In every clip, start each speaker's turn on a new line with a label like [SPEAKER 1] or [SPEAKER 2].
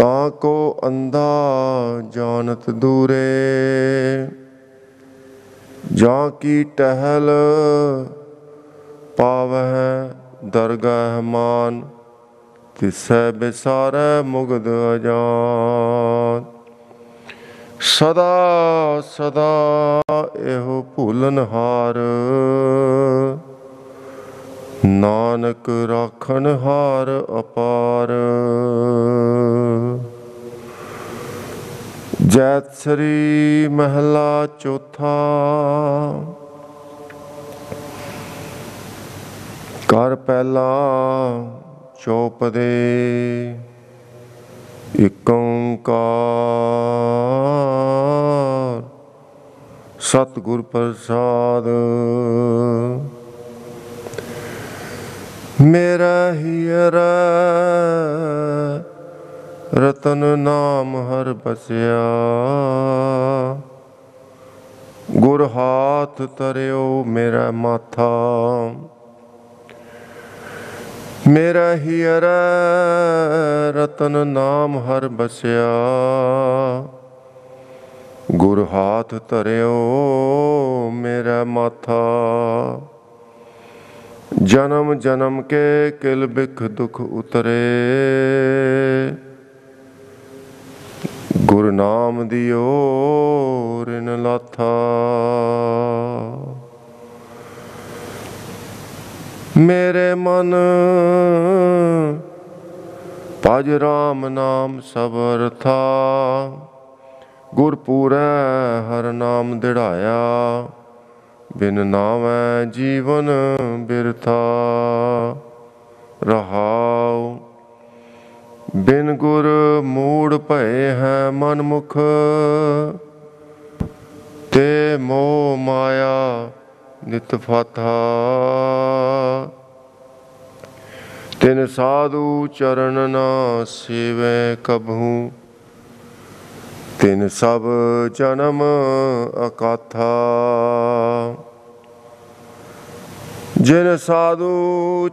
[SPEAKER 1] ताको अंधा जानत दूरे, जा की टहल पावह दरगाह मान, तिसै बिसारै मुगद अजान। सदा सदा एहो भूलनहार, नानक राखन हार अपार। जैतसरी महला चौथा। कर पहला चौपदे, इक ओंकार सतगुर प्रसाद। मेरा हियर रतन नाम हर बसिया, गुर हाथ तरियो मेरा माथा। मेरा हियर रतन नाम हर बसिया, गुर हाथ तरियो मेरा माथा। जन्म जन्म के किल बिख दुख उतरे, गुर नाम दियो रिन लाथा। मेरे मन भज राम नाम सबर था, गुरपूरै हर नाम दिढ़ाया। बिन नावै जीवन बिरथा रहाओ। बिन गुर मूड भये हैं मन मुख, ते मोह माया नित फाथा। तिन साधु चरण न सेवै कबहू, तिन सब जन्म अकाथा। जिन साधु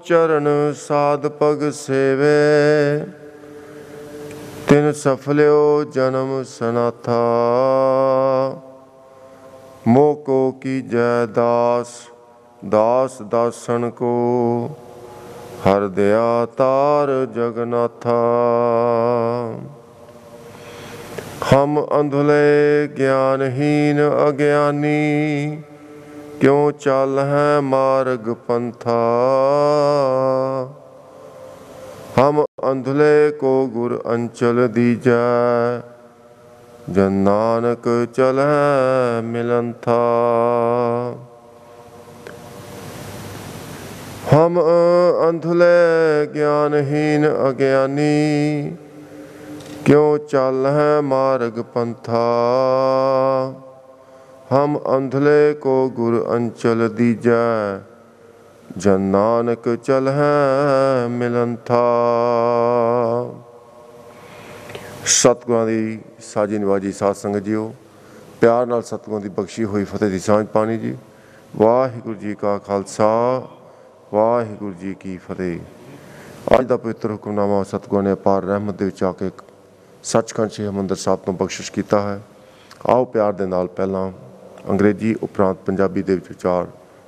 [SPEAKER 1] चरण साध पग सेवे, तिन सफल्यो जन्म सनाथा। मोह को कीजै दास, दास दासन को हर दया तार जगन्नाथा। हम अंधले ज्ञानहीन अज्ञानी, क्यों चल है मार्ग पंथा। हम अंधले को गुर अंचल दीजै, जन नानक चलै मिलंथा। हम अंधले ज्ञानहीन अज्ञानी, क्यों चल है मार्ग पंथा। हम अंधले को गुर अंचल दीजै, जन नानक चल है मिलंथा। सतगुरां दी साजी निवाजी साध संगत जीओ, प्यार नाल सतगुरां दी बख्शी हुई फतेह दी सांझ पानी जी। वाहिगुरू जी का खालसा, वाहिगुरू जी की फतेह। अज दा पवित्र हुक्मनामा सतगुरां ने अपार रहमत दे विच आके सचखंड श्री हरिमंदिर साहिब तो बख्शिश कीता है। आओ प्यार दे नाल पहलां अंग्रेजी उपरांत पंजाबी दे विच विचार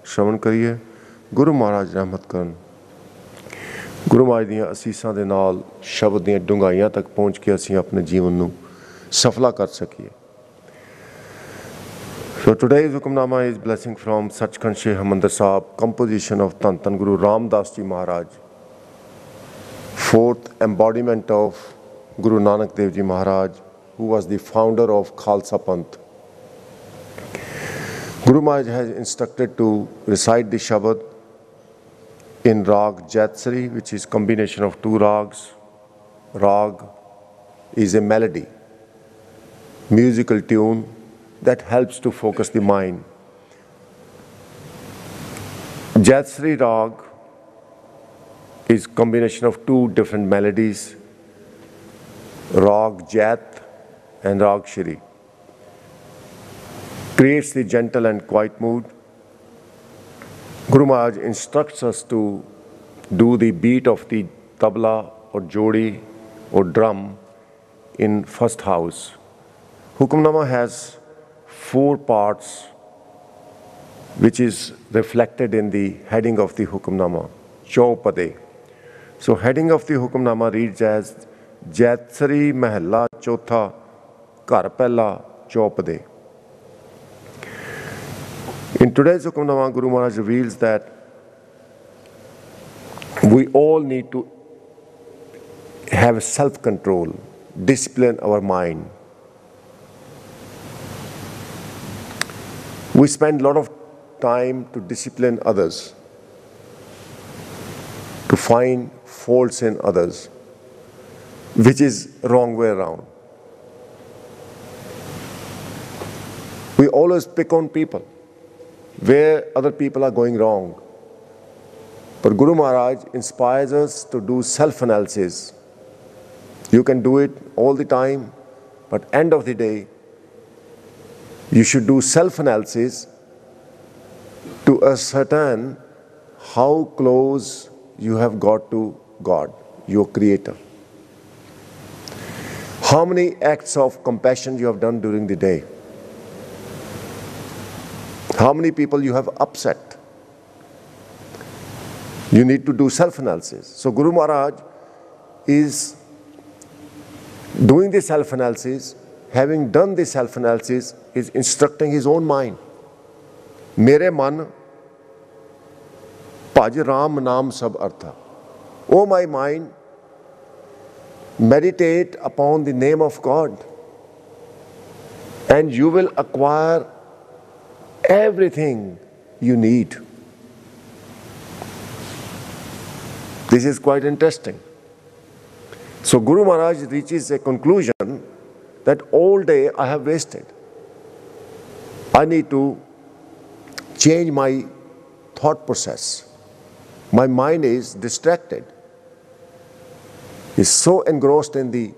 [SPEAKER 1] श्रवण करिए। गुरु महाराज रहमत करन। गुरु महाराज दीआं असीसां दे नाल शब्द दीआं डूंघाइयां तक पहुँच के असीं अपने जीवन नूं सफला कर सकीए। So today's hukamnama is blessing from Sachkhand Shri Harmandir Sahib, composition of Dhan Dhan Guru Ram Das Ji Maharaj, fourth embodiment of Guru Nanak Dev Ji Maharaj, who was the founder of Khalsa Panth. Guru Maharaj has instructed to recite the Shabad in Rag Jaitsari, which is combination of two rags. Rag is a melody, musical tune that helps to focus the mind. Jaitsari Rag is combination of two different melodies, Rag Jait and Rag Shri. Creates the gentle and quiet mood. Guru Maharaj instructs us to do the beat of the tabla or jodi or drum in first house. Hukamnama has 4 parts which is reflected in the heading of the Hukamnama, Chaupade. So heading of the Hukamnama reads as Jaitsari Mahalla Chotha Ghar Pehla Chaupade. In today's Hukamnama, Guru Maharaj reveals that we all need to have self-control, discipline our mind. We spend a lot of time to discipline others, to find faults in others, which is wrong way around. We always pick on people where other people are going wrong. But Guru Maharaj inspires us to do self-analysis. You can do it all the time, but end of the day, you should do self-analysis to ascertain how close you have got to God, your Creator. How many acts of compassion you have done during the day? How many people you have upset? You need to do self-analysis. So Guru Maharaj is doing the self-analysis. Having done the self-analysis, is instructing his own mind. Mere man, bhaj Ram naam sab artha. O my mind, meditate upon the name of God, and you will acquire everything you need. This is quite interesting. So Guru Maharaj reaches a conclusion that all day I have wasted. I need to change my thought process. My mind is distracted. It's so engrossed in the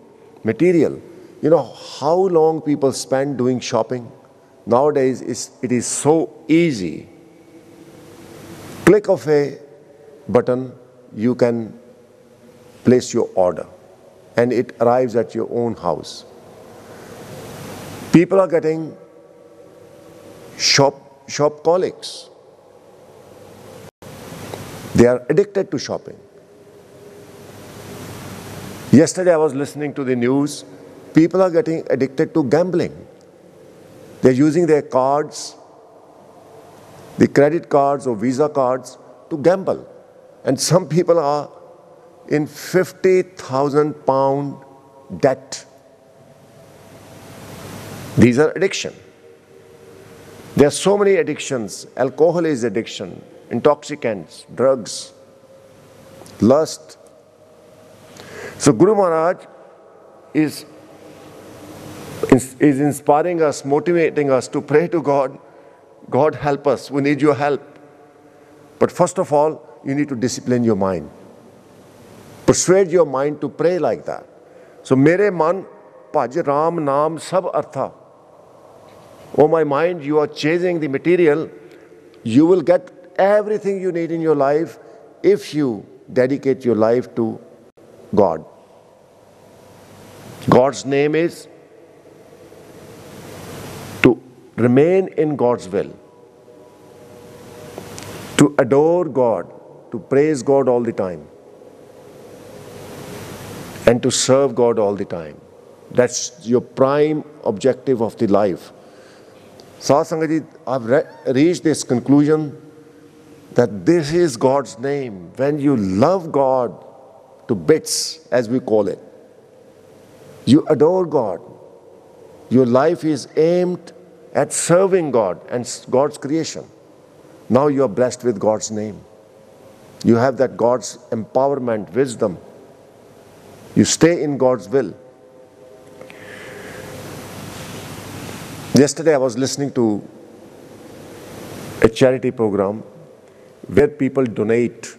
[SPEAKER 1] material. You know how long people spend doing shopping? Nowadays it is so easy. Click of a button, you can place your order and it arrives at your own house. People are getting shopaholics. They are addicted to shopping. Yesterday I was listening to the news. People are getting addicted to gambling. They're using their cards, the credit cards or Visa cards, to gamble. And some people are in £50,000 debt. These are addiction. There are so many addictions. Alcohol is addiction, intoxicants, drugs, lust. So Guru Maharaj is inspiring us, motivating us to pray to God. God, help us. We need your help. But first of all, you need to discipline your mind. Persuade your mind to pray like that. So, mere man, bhaj Ram naam sab artha. Oh my mind, you are chasing the material. You will get everything you need in your life if you dedicate your life to God. God's name is to remain in God's will, to adore God, to praise God all the time, and to serve God all the time. That's your prime objective of the life. Sadhu Sangat ji, I've reached this conclusion that this is God's name. When you love God to bits, as we call it, you adore God. Your life is aimed at serving God and God's creation. Now you are blessed with God's name. You have that God's empowerment, wisdom. You stay in God's will. Yesterday I was listening to a charity program where people donate.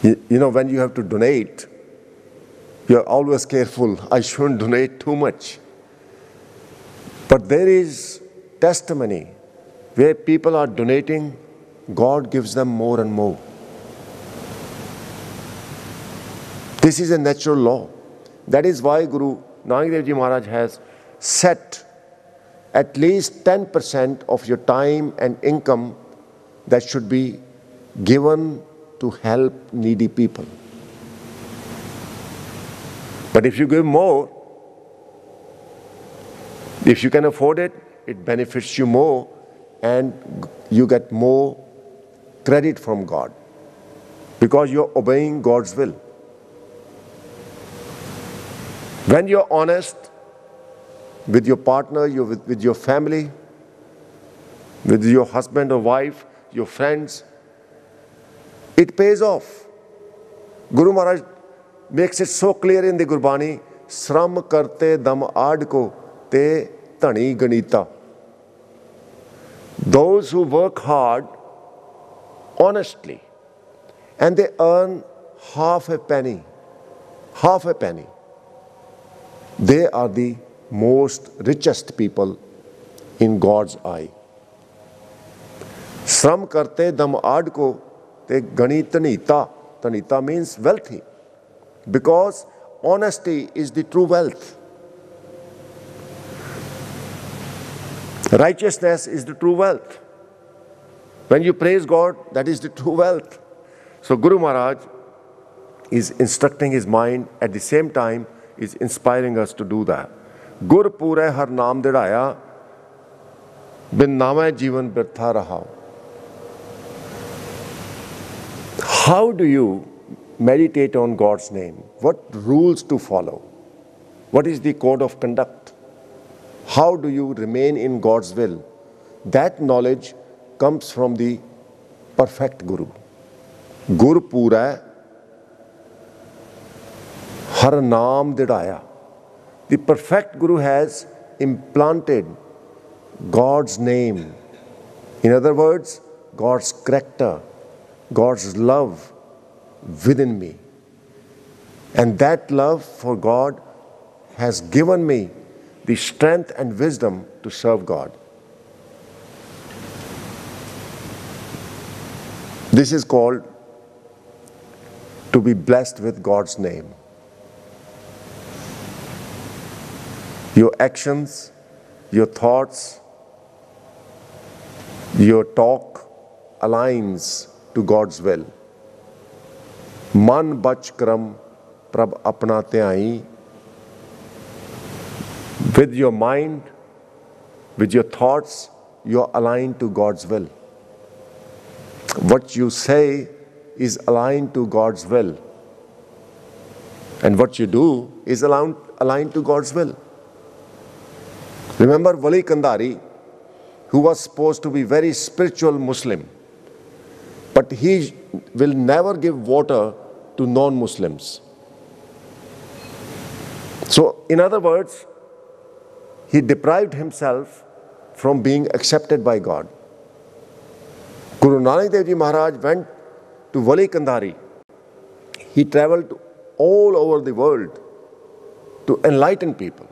[SPEAKER 1] You know, when you have to donate, you're always careful. I shouldn't donate too much. But there is testimony where people are donating, God gives them more and more. This is a natural law. That is why Guru Nanak Dev Ji Maharaj has set at least 10% of your time and income that should be given to help needy people. But if you give more, if you can afford it, it benefits you more and you get more credit from God because you're obeying God's will. When you're honest with your partner, with your family, with your husband or wife, your friends, it pays off. Guru Maharaj makes it so clear in the Gurbani, Sram karte dam aad ko te dhani ganita. Those who work hard honestly and they earn half a penny, they are the most richest people in God's eye. Sram karte dam aad ko te gani tanita. Tanita means wealthy, because honesty is the true wealth. Righteousness is the true wealth. When you praise God, that is the true wealth. So Guru Maharaj is instructing his mind, at the same time is inspiring us to do that. Gur pure har naam didaya, bin naame jivan birtha raha. How do you meditate on God's name? What rules to follow? What is the code of conduct? How do you remain in God's will? That knowledge comes from the perfect Guru. Gur pura har naam didaya. The perfect Guru has implanted God's name. In other words, God's character, God's love within me. And that love for God has given me the strength and wisdom to serve God. This is called to be blessed with God's name. Your actions, your thoughts, your talk aligns to God's will. Man bach kram prab apna tyai. With your mind, with your thoughts, you're aligned to God's will. What you say is aligned to God's will. And what you do is aligned to God's will. Remember Wali Kandari, who was supposed to be very spiritual Muslim, but he will never give water to non-Muslims. So, in other words, he deprived himself from being accepted by God. Guru Nanak Dev Ji Maharaj went to Wali Kandari. He traveled all over the world to enlighten people.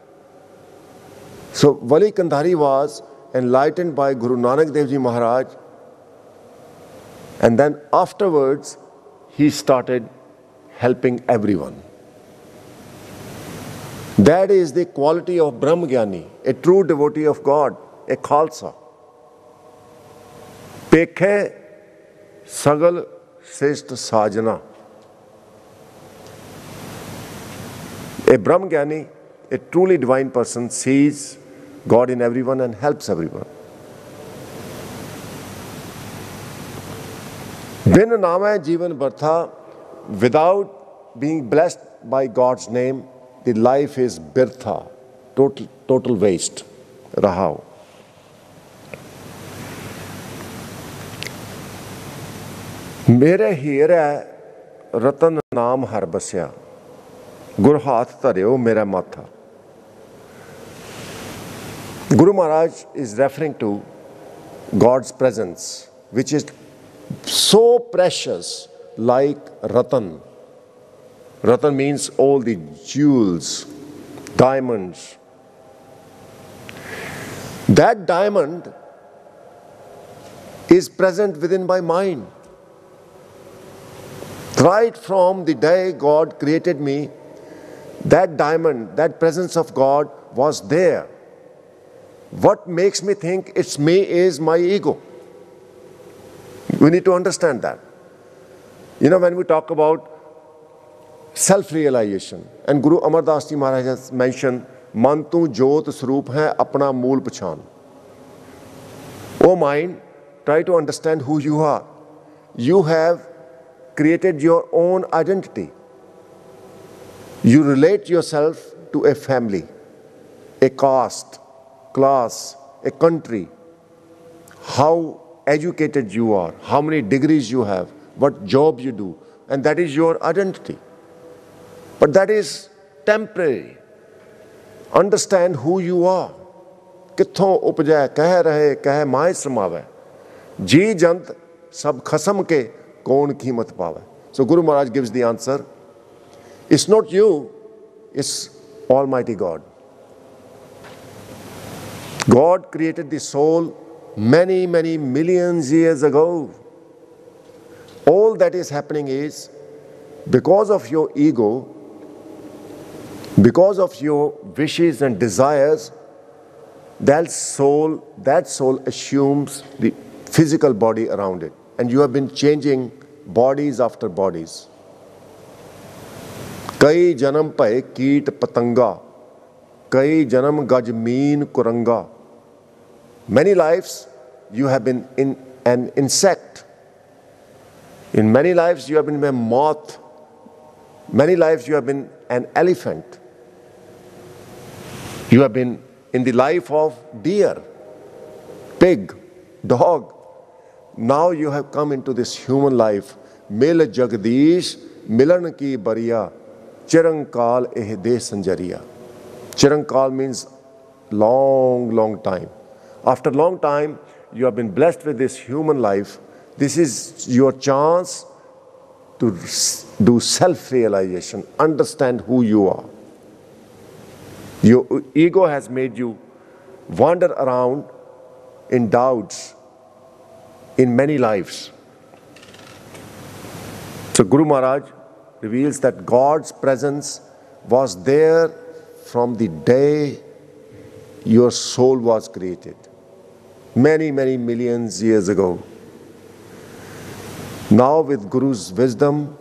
[SPEAKER 1] So Wali Kandari was enlightened by Guru Nanak Dev Ji Maharaj, and then afterwards he started helping everyone. That is the quality of Brahmagyani, a true devotee of God, a Khalsa. Pekhe sagal shrestha sajana. A Brahmagyani, a truly divine person, sees God in everyone and helps everyone. Bin naame jivan birtha, without being blessed by God's name, the life is birtha, total waste, rahao. Mere here ratan naam har basya, gur haath tareo mera matha. Guru Maharaj is referring to God's presence, which is so precious, like ratan. Ratan means all the jewels, diamonds. That diamond is present within my mind. Right from the day God created me, That diamond, that presence of God was there. What makes me think it's me is my ego. We need to understand that. You know, when we talk about self-realization, and Guru Amar Das Ji Maharaj has mentioned, Man tu jot swaroop hai apna mool pachan. Oh mind, try to understand who you are. You have created your own identity. You relate yourself to a family, a caste, class, a country, how educated you are, how many degrees you have, what job you do, and that is your identity. But that is temporary. Understand who you are. कित्थों उपजै कह रहे कह माए समावै जी जंत सब खसम के कौन कीमत पावै. So Guru Maharaj gives the answer. It's not you, it's Almighty God. God created the soul many millions years ago. All that is happening is because of your ego, because of your wishes and desires, that soul assumes the physical body around it. And you have been changing bodies after bodies. कई जन्म भय कीट पतंगा, कई जन्म गज mean Kuranga. Many lives you have been in an insect. In many lives you have been a moth. Many lives you have been an elephant. You have been in the life of deer, pig, dog. Now you have come into this human life. Mil Jagdish Milan ki bariya Chirankal eh de sanjariya. Chirankal means long time. After long time, you have been blessed with this human life. This is your chance to do self-realization, understand who you are. Your ego has made you wander around in doubts in many lives. So Guru Maharaj reveals that God's presence was there from the day your soul was created, many millions years ago. Now with Guru's wisdom,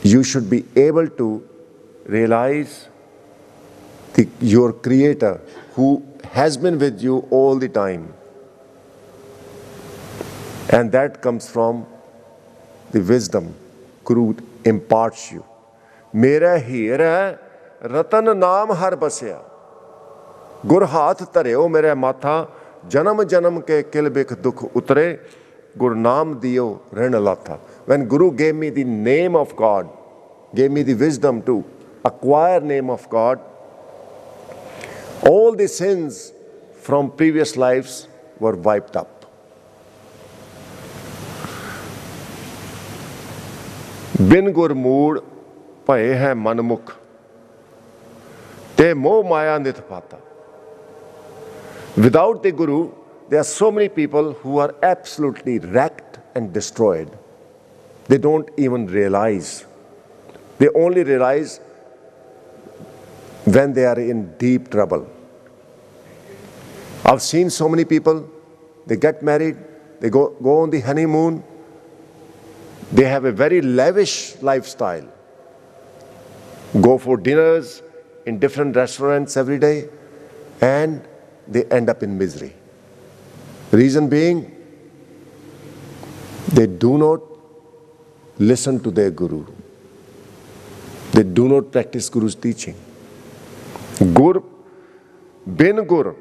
[SPEAKER 1] you should be able to realize your Creator who has been with you all the time. And that comes from the wisdom Guru imparts you. Mera hira ratan naam har basya. Gur haath tareo mere matha janam janam ke kil bikh dukh utre. Gur naam diyo rin latha. When Guru gave me the name of God, gave me the wisdom to acquire name of God, all the sins from previous lives were wiped up. Bin gur mood paye hai manmukh te moh maya nit pata. Without the Guru, there are so many people who are absolutely wrecked and destroyed. They don't even realize. They only realize when they are in deep trouble. I've seen so many people, they get married, they go on the honeymoon, they have a very lavish lifestyle, go for dinners in different restaurants every day, and they end up in misery. Reason being, they do not listen to their Guru. They do not practice Guru's teaching. Gur bin gur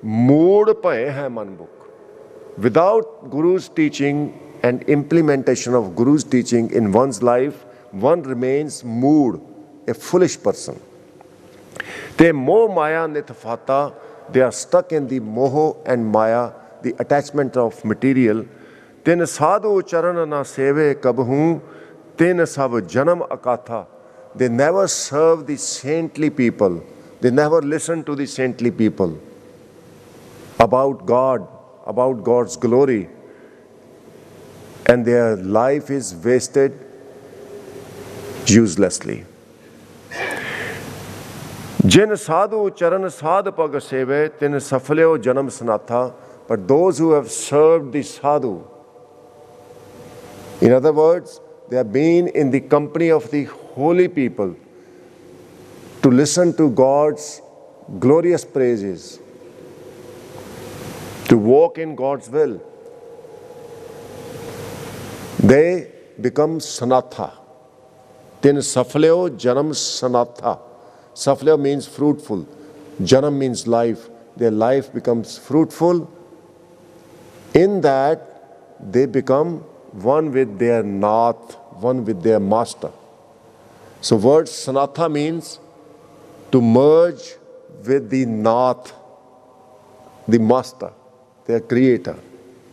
[SPEAKER 1] mood paye hai manmukh. Without Guru's teaching and implementation of Guru's teaching in one's life, one remains mood, a foolish person. Te moh maya nitfata. They are stuck in the moho and maya, the attachment of material. Tin sadhu charan na seve kabhu, tin sab janam akatha. They never serve the saintly people. They never listen to the saintly people about God, about God's glory. And their life is wasted uselessly. जिन साधु चरण साध पग सेवे तिन सफल्यो जन्म सनाथा. But those who have served the sadhu, in other words, they have been in the company of the holy people to listen to God's glorious praises, to walk in God's will, they become sanatha. Tin safleo janam sanatha. Safleo means fruitful. Janam means life. Their life becomes fruitful. In that, they become one with their nath, one with their master. So word sanatha means to merge with the nath, the master, their creator.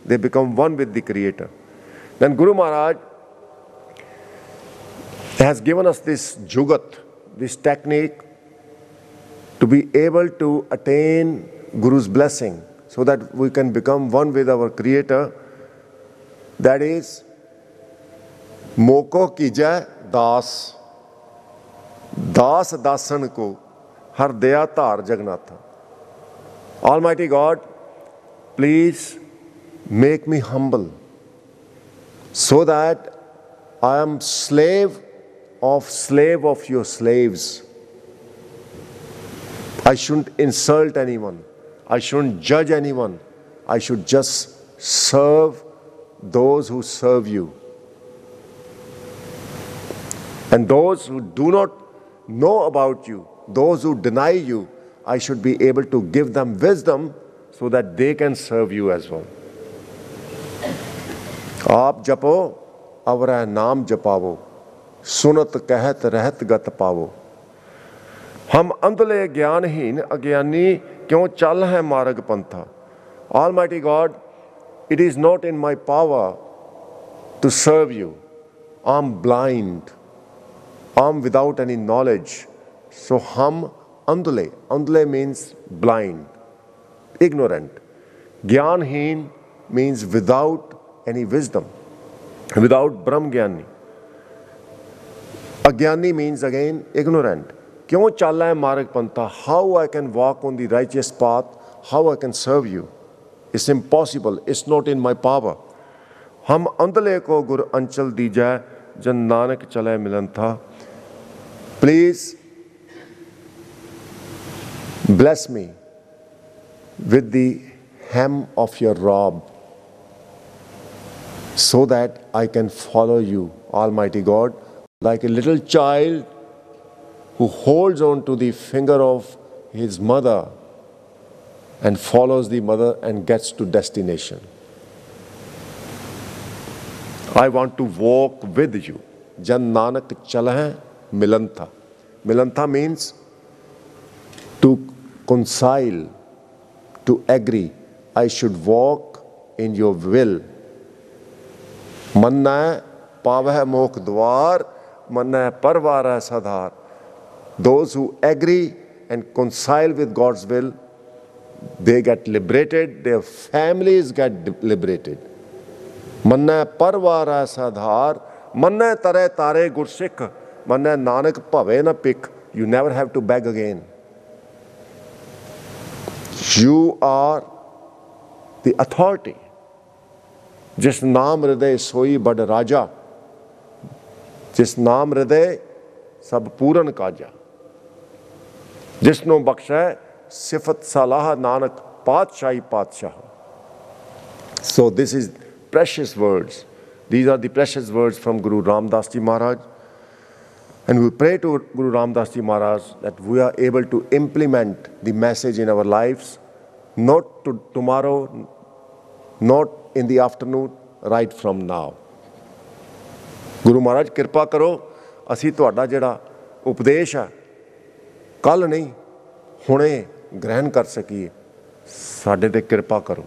[SPEAKER 1] They become one with the creator. Then Guru Maharaj has given us this jugat, this technique to be able to attain Guru's blessing so that we can become one with our creator. That is, moko kijai das, das dasan ko har daya tar jagnatha. Almighty God, please make me humble so that I am slave of your slaves. I shouldn't insult anyone. I shouldn't judge anyone. I should just serve those who serve you. And those who do not know about you, those who deny you, I should be able to give them wisdom so that they can serve you as well. आप जपो अवरह नाम जपावो, सुनत कहत रहत गत पावो. हम अंधले ज्ञानहीन अज्ञानी क्यों चल है मार्ग पंथा. Almighty God, it is not in my power to serve you. I'm blind. I'm without any knowledge. So हम अंधले, अंधले means blind, ignorant. Gyanheen means without any wisdom, without Brahm Gyani. Agyani means again ignorant. Kyun chala hai marg pantha? How I can walk on the righteous path? How I can serve you? It's impossible. It's not in my power. Hum andale ko gur anchal dija jan nanak chalai milan tha. Please bless me with the hem of your robe so that I can follow you, Almighty God, like a little child who holds on to the finger of his mother and follows the mother and gets to destination. I want to walk with you. Jan Nanak chalai milantha. Milantha means to concile, to agree. I should walk in your will. Manna pavah mokh dwar, manna parvara sadhar. Those who agree and concile with God's will, they get liberated, their families get liberated. Manna parvara sadhar, manna tare tare gursikh, manna nanak bhave na pikh. You never have to beg again. You are the authority. जिस नाम हृदय सोई बड़ राजा, जिस नाम हृदय सब पूरन काजा, जिसनो बख्शै सिफत सलाह नानक पातशाही पातशाह. So this is precious words. These are the precious words from Guru Ramdas Ji Maharaj. And we pray to Guru Ramdas Ji Maharaj that we are able to implement the message in our lives, not to tomorrow, not in the afternoon, right from now. Guru Maharaj ਕਿਰਪਾ ਕਰੋ ਅਸੀਂ ਤੁਹਾਡਾ ਜਿਹੜਾ ਉਪਦੇਸ਼ ਹੈ ਕੱਲ ਨਹੀਂ ਹੁਣੇ ਗ੍ਰਹਿਣ ਕਰ ਸਕੀਏ, ਸਾਡੇ ਤੇ ਕਿਰਪਾ ਕਰੋ.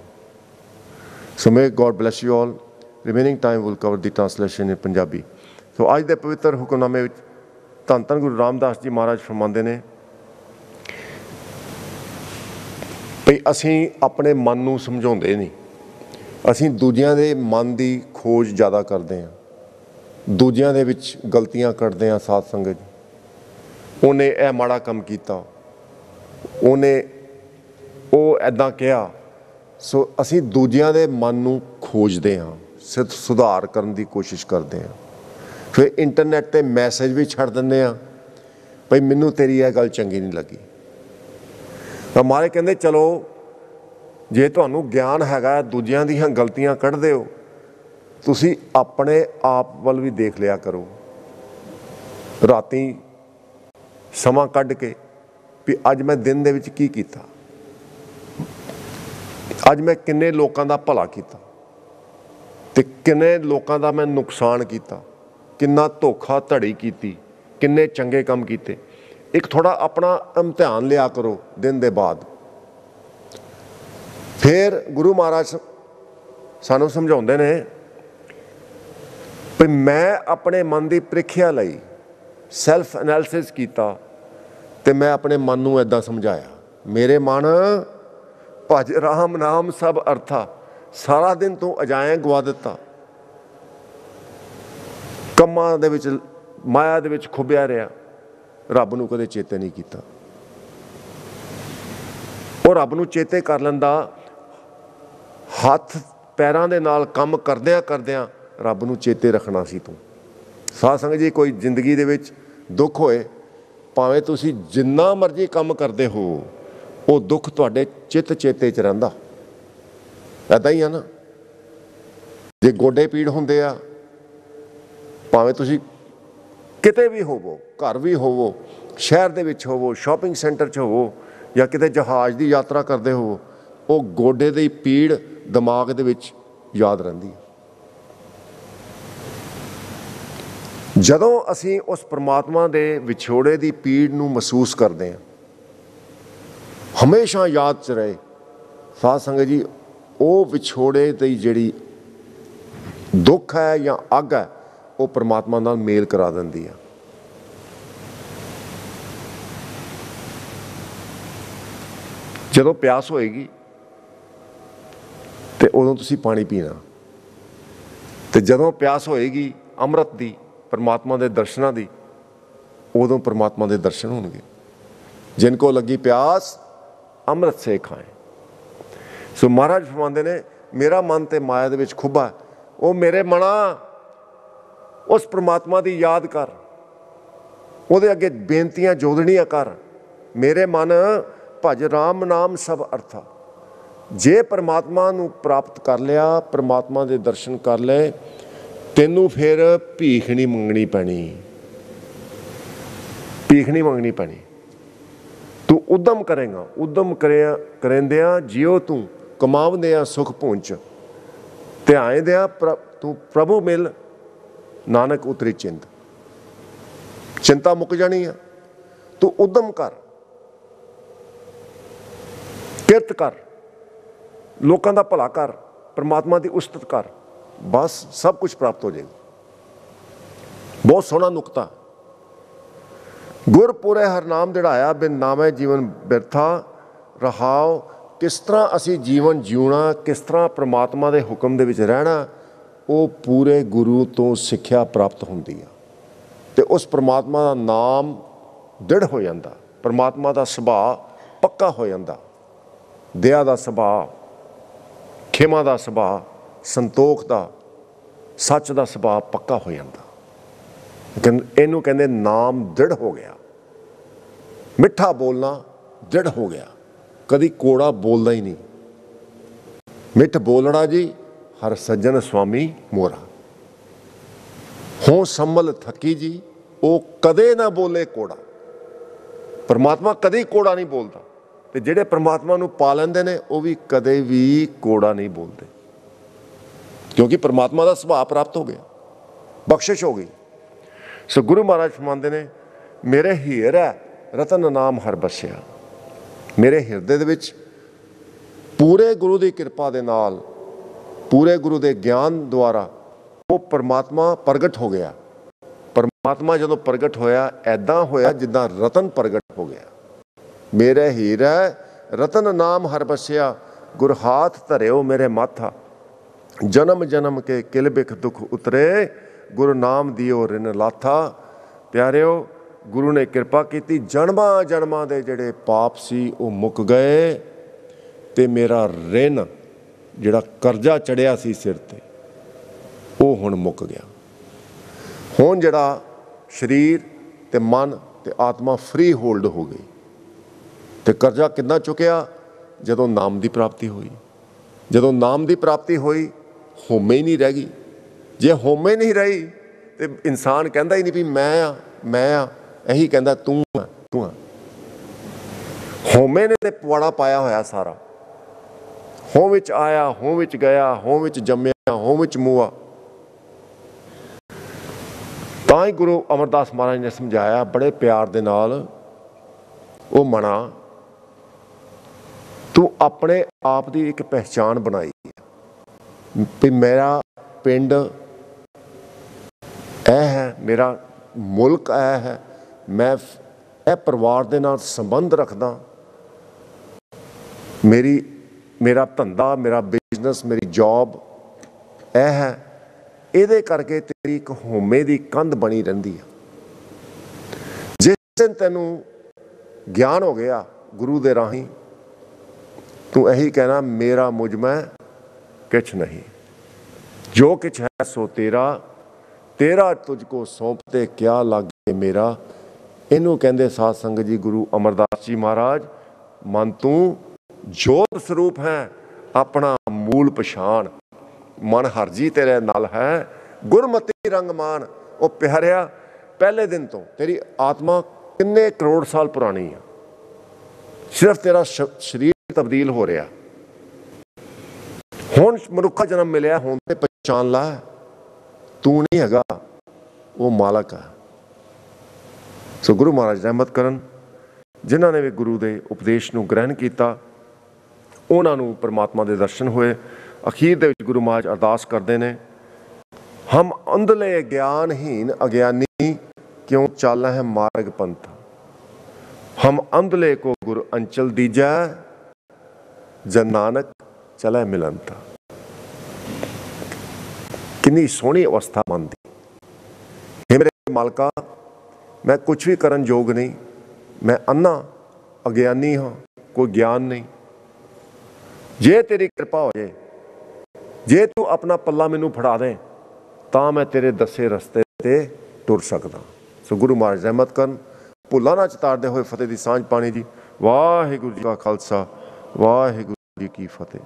[SPEAKER 1] So may God bless you all. Remaining time will cover the translation in Punjabi. So ਅੱਜ ਦੇ ਪਵਿੱਤਰ ਹੁਕਮਨਾਮੇ ਵਿੱਚ ਧੰਨ ਧੰਨ ਗੁਰੂ ਰਾਮਦਾਸ ਜੀ ਮਹਾਰਾਜ ਫਰਮਾਉਂਦੇ ਨੇ ਭਈ ਅਸੀਂ ਆਪਣੇ ਮਨ ਨੂੰ ਸਮਝਾਉਂਦੇ ਨਹੀਂ, ਅਸੀਂ ਦੂਜਿਆਂ ਦੇ ਮਨ ਦੀ ਖੋਜ ਜ਼ਿਆਦਾ ਕਰਦੇ ਹਾਂ, ਦੂਜਿਆਂ ਦੇ ਵਿੱਚ ਗਲਤੀਆਂ ਕੱਢਦੇ ਹਾਂ. ਸਾਧ ਸੰਗਤ ਉਹਨੇ ਇਹ ਮਾੜਾ ਕੰਮ ਕੀਤਾ, ਉਹਨੇ ਉਹ ਇੱਦਾਂ ਕਿਹਾ। ਸੋ ਅਸੀਂ ਦੂਜਿਆਂ ਦੇ ਮਨ ਨੂੰ ਖੋਜਦੇ ਹਾਂ, ਸੁਧਾਰ ਕਰਨ ਦੀ ਕੋਸ਼ਿਸ਼ ਕਰਦੇ ਹਾਂ। ਫਿਰ ਇੰਟਰਨੈਟ 'ਤੇ ਮੈਸੇਜ ਵੀ ਛੱਡ ਦਿੰਦੇ ਹਾਂ, ਭਈ ਮੈਨੂੰ ਤੇਰੀ ਇਹ ਗੱਲ ਚੰਗੀ ਨਹੀਂ ਲੱਗੀ। ਤਾਂ ਮਹਾਰਾਜ ਕਹਿੰਦੇ ਚਲੋ ਜੇ ਤੁਹਾਨੂੰ ਗਿਆਨ ਹੈਗਾ, ਦੂਜਿਆਂ ਦੀਆਂ ਗਲਤੀਆਂ ਕੱਢਦੇ ਹੋ, ਤੁਸੀਂ ਆਪਣੇ ਆਪ ਵੱਲ ਵੀ ਦੇਖ ਲਿਆ ਕਰੋ। ਰਾਤੀ ਸਮਾਂ ਕੱਢ ਕੇ ਵੀ ਅੱਜ ਮੈਂ ਦਿਨ ਦੇ ਵਿੱਚ ਕੀ ਕੀਤਾ, ਅੱਜ ਮੈਂ ਕਿੰਨੇ ਲੋਕਾਂ ਦਾ ਭਲਾ ਕੀਤਾ ਤੇ ਕਿੰਨੇ ਲੋਕਾਂ ਦਾ ਮੈਂ ਨੁਕਸਾਨ ਕੀਤਾ, ਕਿੰਨਾ ਧੋਖਾ ਧੜੀ ਕੀਤੀ, ਕਿੰਨੇ ਚੰਗੇ ਕੰਮ ਕੀਤੇ। ਇੱਕ ਥੋੜ੍ਹਾ ਆਪਣਾ ਇਮਤਿਹਾਨ ਲਿਆ ਕਰੋ ਦਿਨ ਦੇ ਬਾਅਦ। ਫਿਰ ਗੁਰੂ ਮਹਾਰਾਜ ਸਾਨੂੰ ਸਮਝਾਉਂਦੇ ਨੇ ਵੀ ਮੈਂ ਆਪਣੇ ਮਨ ਦੀ ਪ੍ਰੀਖਿਆ ਲਈ ਸੈਲਫ ਐਨਾਲਿਸਿਸ ਕੀਤਾ ਤੇ ਮੈਂ ਆਪਣੇ ਮਨ ਨੂੰ ਇੱਦਾਂ ਸਮਝਾਇਆ, ਮੇਰੇ ਮਨ ਭਜ ਰਾਮ ਨਾਮ ਸਭ ਅਰਥਾ, ਸਾਰਾ ਦਿਨ ਤੂੰ ਅਜਾਏ ਗਵਾ ਦਿੱਤਾ, ਕੰਮਾਂ ਦੇ ਵਿੱਚ ਮਾਇਆ ਦੇ ਵਿੱਚ ਖੁੱਭਿਆ ਰਿਹਾ, ਰੱਬ ਨੂੰ ਕਦੇ ਚੇਤੇ ਨਹੀਂ ਕੀਤਾ। ਉਹ ਰੱਬ ਨੂੰ ਚੇਤੇ ਕਰ ਲੈਂਦਾ, ਹੱਥ ਪੈਰਾਂ ਦੇ ਨਾਲ ਕੰਮ ਕਰਦਿਆਂ ਕਰਦਿਆਂ ਰੱਬ ਨੂੰ ਚੇਤੇ ਰੱਖਣਾ ਸੀ ਤੂੰ। ਸਾਧ ਸੰਗਤ ਜੀ, ਕੋਈ ਜ਼ਿੰਦਗੀ ਦੇ ਵਿੱਚ ਦੁੱਖ ਹੋਏ, ਭਾਵੇਂ ਤੁਸੀਂ ਜਿੰਨਾ ਮਰਜ਼ੀ ਕੰਮ ਕਰਦੇ ਹੋ, ਉਹ ਦੁੱਖ ਤੁਹਾਡੇ ਚਿੱਤ ਚੇਤੇ 'ਚ ਰਹਿੰਦਾ। ਇੱਦਾਂ ਹੀ ਆ ਨਾ, ਜੇ ਗੋਡੇ ਪੀੜ ਹੁੰਦੇ ਆ, ਭਾਵੇਂ ਤੁਸੀਂ ਕਿਤੇ ਵੀ ਹੋਵੋ, ਘਰ ਵੀ ਹੋਵੋ, ਸ਼ਹਿਰ ਦੇ ਵਿੱਚ ਹੋਵੋ, ਸ਼ਾਪਿੰਗ ਸੈਂਟਰ 'ਚ ਹੋਵੋ, ਜਾਂ ਕਿਤੇ ਜਹਾਜ਼ ਦੀ ਯਾਤਰਾ ਕਰਦੇ ਹੋਵੋ, ਉਹ ਗੋਡੇ ਦੀ ਪੀੜ ਦਿਮਾਗ ਦੇ ਵਿੱਚ ਯਾਦ ਰਹਿੰਦੀ ਹੈ। ਜਦੋਂ ਅਸੀਂ ਉਸ ਪਰਮਾਤਮਾ ਦੇ ਵਿਛੋੜੇ ਦੀ ਪੀੜ ਨੂੰ ਮਹਿਸੂਸ ਕਰਦੇ ਹਾਂ, ਹਮੇਸ਼ਾ ਯਾਦ 'ਚ ਰਹੇ। ਸਾਧ ਸੰਗਤ ਜੀ, ਉਹ ਵਿਛੋੜੇ ਦੀ ਜਿਹੜੀ ਦੁੱਖ ਹੈ ਜਾਂ ਅੱਗ ਹੈ, ਉਹ ਪਰਮਾਤਮਾ ਨਾਲ ਮੇਲ ਕਰਾ ਦਿੰਦੀ ਆ। ਜਦੋਂ ਪਿਆਸ ਹੋਏਗੀ ਤੇ ਉਦੋਂ ਤੁਸੀਂ ਪਾਣੀ ਪੀਣਾ, ਤੇ ਜਦੋਂ ਪਿਆਸ ਹੋਏਗੀ ਅੰਮ੍ਰਿਤ ਦੀ, ਪਰਮਾਤਮਾ ਦੇ ਦਰਸ਼ਨਾਂ ਦੀ, ਉਦੋਂ ਪਰਮਾਤਮਾ ਦੇ ਦਰਸ਼ਨ ਹੋਣਗੇ। ਜਿਨ ਕੋ ਲੱਗੀ ਪਿਆਸ ਅੰਮ੍ਰਿਤ ਸੇ ਖਾਏ। ਸੋ ਮਹਾਰਾਜ ਫਰਮਾਉਂਦੇ ਨੇ, ਮੇਰਾ ਮਨ ਤੇ ਮਾਇਆ ਦੇ ਵਿੱਚ ਖੁੱਭਾ, ਉਹ ਮੇਰੇ ਮਨਾ ਉਸ ਪਰਮਾਤਮਾ ਦੀ ਯਾਦ ਕਰ, ਉਹਦੇ ਅੱਗੇ ਬੇਨਤੀਆਂ ਜੋਦਣੀਆਂ ਕਰ। ਮੇਰੇ ਮਨ ਭਜ ਰਾਮ ਨਾਮ ਸਭ ਅਰਥਾ। ਜੇ ਪਰਮਾਤਮਾ ਨੂੰ ਪ੍ਰਾਪਤ ਕਰ ਲਿਆ, ਪਰਮਾਤਮਾ ਦੇ ਦਰਸ਼ਨ ਕਰ ਲਏ, ਤੈਨੂੰ ਫਿਰ ਭੀਖ ਨਹੀਂ ਮੰਗਣੀ ਪੈਣੀ, ਭੀਖ ਨਹੀਂ ਮੰਗਣੀ ਪੈਣੀ। ਤੂੰ ਉਦਮ ਕਰੇਗਾ, ਉਦਮ ਕਰੇਂਦਿਆਂ ਜਿਉ ਤੂੰ ਕਮਾਉਂਦਿਆਂ ਸੁਖ ਪੁੰਚ, ਧਿਆਇਂਦਿਆਂ ਤੂੰ ਪ੍ਰਭੂ ਮਿਲ, ਨਾਨਕ ਉਤਰੀ ਚਿੰਤ। ਚਿੰਤਾ ਮੁੱਕ ਜਾਣੀ ਆ। ਤੂੰ ਉਦਮ ਕਰ, ਕਿਰਤ ਕਰ, ਲੋਕਾਂ ਦਾ ਭਲਾ ਕਰ, ਪਰਮਾਤਮਾ ਦੀ ਉਸਤਤ ਕਰ, ਬਸ ਸਭ ਕੁਝ ਪ੍ਰਾਪਤ ਹੋ ਜਾਏਗਾ। ਬਹੁਤ ਸੋਹਣਾ ਨੁਕਤਾ। ਗੁਰਪੁਰੇ ਹਰਨਾਮ ਦਿੜਾਇਆ, ਬਿਨ ਨਾਮੇ ਜੀਵਨ ਬਿਰਥਾ ਰਹਾਓ। ਕਿਸ ਤਰ੍ਹਾਂ ਅਸੀਂ ਜੀਵਨ ਜਿਉਣਾ, ਕਿਸ ਤਰ੍ਹਾਂ ਪਰਮਾਤਮਾ ਦੇ ਹੁਕਮ ਦੇ ਵਿੱਚ ਰਹਿਣਾ, ਉਹ ਪੂਰੇ ਗੁਰੂ ਤੋਂ ਸਿੱਖਿਆ ਪ੍ਰਾਪਤ ਹੁੰਦੀ ਆ। ਤੇ ਉਸ ਪਰਮਾਤਮਾ ਦਾ ਨਾਮ ਦ੍ਰਿੜ ਹੋ ਜਾਂਦਾ, ਪਰਮਾਤਮਾ ਦਾ ਸੁਭਾਅ ਪੱਕਾ ਹੋ ਜਾਂਦਾ, ਦਇਆ ਦਾ ਸੁਭਾਅ, ਖਿਮਾ ਦਾ ਸੁਭਾਅ, ਸੰਤੋਖ ਦਾ, ਸੱਚ ਦਾ ਸੁਭਾਅ ਪੱਕਾ ਹੋ ਜਾਂਦਾ। ਇਹਨੂੰ ਕਹਿੰਦੇ ਨਾਮ ਦ੍ਰਿੜ ਹੋ ਗਿਆ। ਮਿੱਠਾ ਬੋਲਣਾ ਦ੍ਰਿੜ ਹੋ ਗਿਆ, ਕਦੀ ਕੋੜਾ ਬੋਲਦਾ ਹੀ ਨਹੀਂ। ਮਿੱਠ ਬੋਲਣਾ ਜੀ ਹਰ ਸੱਜਣ ਸੁਆਮੀ ਮੋਰਾ। ਹੋ ਸੰਭਲ ਥੱਕੀ ਜੀ, ਉਹ ਕਦੇ ਨਾ ਬੋਲੇ ਕੋੜਾ। ਪਰਮਾਤਮਾ ਕਦੇ ਕੋੜਾ ਨਹੀਂ ਬੋਲਦਾ, ਤੇ ਜਿਹੜੇ ਪਰਮਾਤਮਾ ਨੂੰ ਪਾ ਲੈਂਦੇ ਨੇ ਉਹ ਵੀ ਕਦੇ ਵੀ ਕੋੜਾ ਨਹੀਂ ਬੋਲਦੇ, ਕਿਉਂਕਿ ਪਰਮਾਤਮਾ ਦਾ ਸੁਭਾਅ ਪ੍ਰਾਪਤ ਹੋ ਗਿਆ, ਬਖਸ਼ਿਸ਼ ਹੋ ਗਈ। ਸੋ ਗੁਰੂ ਮਹਾਰਾਜ ਫਰਮਾਉਂਦੇ ਨੇ, ਮੇਰੇ ਹੀਰ ਹੈ ਰਤਨ ਨਾਮ ਹਰ ਬਸਿਆ। ਮੇਰੇ ਹਿਰਦੇ ਦੇ ਵਿੱਚ ਪੂਰੇ ਗੁਰੂ ਦੀ ਕਿਰਪਾ ਦੇ ਨਾਲ, ਪੂਰੇ ਗੁਰੂ ਦੇ ਗਿਆਨ ਦੁਆਰਾ ਉਹ ਪਰਮਾਤਮਾ ਪ੍ਰਗਟ ਹੋ ਗਿਆ। ਪਰਮਾਤਮਾ ਜਦੋਂ ਪ੍ਰਗਟ ਹੋਇਆ, ਐਦਾਂ ਹੋਇਆ ਜਿੱਦਾਂ ਰਤਨ ਪ੍ਰਗਟ ਹੋ ਗਿਆ। ਮੇਰੇ ਹੀਰ ਹੈ ਰਤਨ ਨਾਮ ਹਰ ਬਸਿਆ, ਗੁਰ ਹਾਥ ਧਰਿਓ ਮੇਰੇ ਮਾਥਾ। ਜਨਮ ਜਨਮ ਕੇ ਕਿਲ ਬਿਖ ਦੁਖ ਉਤਰੇ, ਗੁਰੂ ਨਾਮ ਦਿਓ ਰਿਨ ਲਾਥਾ। ਪਿਆਰਿਓ, गुरु ने किरपा की, जन्मां जन्मां दे जिहड़े पाप सी वो मुक गए ते मेरा रिन जिहड़ा करजा चढ़िया सी सिर ते वो हुण मुक गया। हुण जिहड़ा शरीर ते मन ते आत्मा फ्री होल्ड हो गई। ते करजा कितना चुकिया? जदों नाम की प्राप्ति हुई। जदों नाम की प्राप्ति हुई होमे ही नहीं रह गई। जे होमे नहीं रही तो इंसान कहता ही नहीं भी मैं आ मैं आ, यही कहता तू आ तू आ। होमे ने तो पुआड़ा पाया होया सारा, हों विच आया हों विच गया हों विच जम्मिया हों विच मूआ। तां ही गुरु अमरदास महाराज ने समझाया बड़े प्यार दे नाल, ओ मना तू अपने आप की एक पहचान बनाई भी मेरा पिंड ऐ है, मेरा मुल्क ऐ है, मैं ए परिवार दे नाल संबंध रखदा, मेरा धंधा मेरा बिजनेस मेरी जॉब ऐ है। इहदे करके तेरी एक होमे की कंध बनी रहिंदी है। जिस दिन तैनू ज्ञान हो गया गुरु दे राही, तू यही कहना मेरा मुझ में किछ नहीं, जो किछ है सो तेरा, तेरा तुझको सौंपते क्या लागे मेरा। इनू कहंदे साध संगत जी गुरु अमरदास जी महाराज, मन तू जोत स्वरूप है, अपना मूल पछाण, मन हर जी तेरे नाल है, गुरमति रंग मान। ओ प्यारिया पहले दिन तो तेरी आत्मा किन्ने करोड़ साल पुरानी है, सिर्फ तेरा शरीर तब्दील हो रहा। हुण मनुखा जन्म मिलिया, हुण ते पहचान ला तू नहीं हैगा, वो मालक है। सो गुरु महाराज रहमत करन, जिन्हां ने भी गुरु के उपदेश नूं ग्रहण किया उन्हां नूं परमात्मा के दर्शन होए। अखीर दे विच गुरु महाराज अरदास करते हैं, हम अंधले ज्ञानहीन अज्ञानी क्यों चल है मार्ग पंथ, हम अंधले को गुरु अंचल दीजा, जन नानक चले मिलंत। कितनी सोहनी अवस्था मन दी। हे मेरे मालका, मैं कुछ भी करन योग नहीं, मैं अन्ना अज्ञानी हाँ, कोई ज्ञान नहीं। जे तेरी कृपा हो जाए, जे तू अपना पल्ला मैनू फड़ा दे, तां मैं तेरे दसे रस्ते ते टुर सकदा। सो गुरु महाराज रहमत करन, भुल्लां ना चितारदे होए फतेह दी सांझ पाणी जी। वाहिगुरू जी का खालसा, वाहिगुरू जी की फतेह।